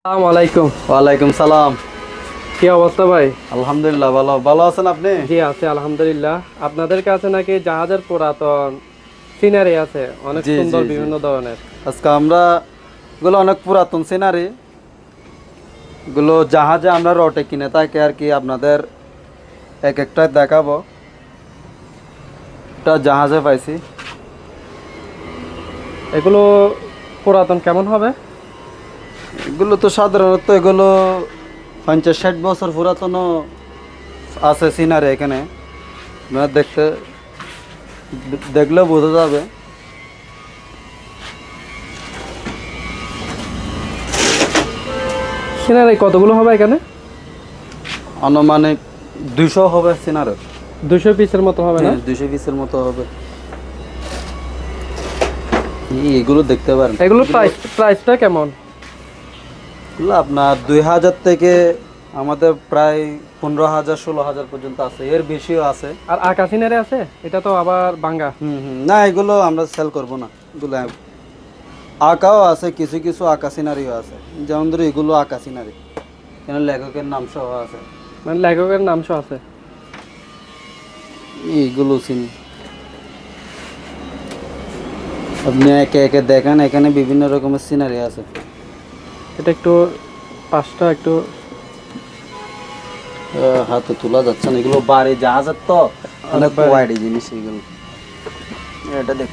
আসসালামু আলাইকুম। ওয়ালাইকুম সালাম। কি অবস্থা ভাই? আলহামদুলিল্লাহ ভালো। ভালো আছেন আপনি? জি আছে আলহামদুলিল্লাহ। আপনাদের কাছে নাকি জাহাজের পুরাতন সিনারি আছে অনেক জি জি সুন্দর জি। বিভিন্ন ধরনের। আজকে আমরা এগুলো অনেক পুরাতন সিনারি, এগুলো জাহাজে আমরা রটে কিনে থাকি আর কি। আপনাদের এক একটা দেখাবো। এটা জাহাজে পাইছি। এগুলো পুরাতন কেমন হবে? এগুলো তো সাধারণত এগুলো 50-60 বছর পুরাতন আছে সিনারি এখানে। আপনারা দেখলে বোঝা যাবে। সিনারি কতগুলো হবে এখানে? আনুমানিক 200 হবে সিনারি। 200 পিসের মতো হবে না? হ্যাঁ, 220-এর মতো হবে। এগুলো দেখতে পারেন। এগুলোর প্রাইসটা কেমন? এগুলো আপনার 2000 থেকে আমাদের প্রায় 15,000-16,000 পর্যন্ত আছে, এর বেশিও আছে। আর আঁকা সিনারি আছে? এটা তো আবার বাঙ্গা। না, এগুলো আমরা সেল করব না। এগুলো আঁকাও আছে, কিছু কিছু আঁকা সিনারিও আছে। যেমন ধরো এগুলো আঁকা সিনারি, কেন লেখকের নাম সহ আছে। মানে লেখকের নাম সহ আছে। এইগুলো চিনি। আপনি একে একে দেখেন, এখানে বিভিন্ন রকমের সিনারি আছে। এটা একটু পাঁচটা একটু হাতে তোলা যাচ্ছে না, এগুলো বাড়ি জাহাজের তো অনেক অনেক ভারী। ওয়াইড জিনিস এগুলো। এটা দেখ।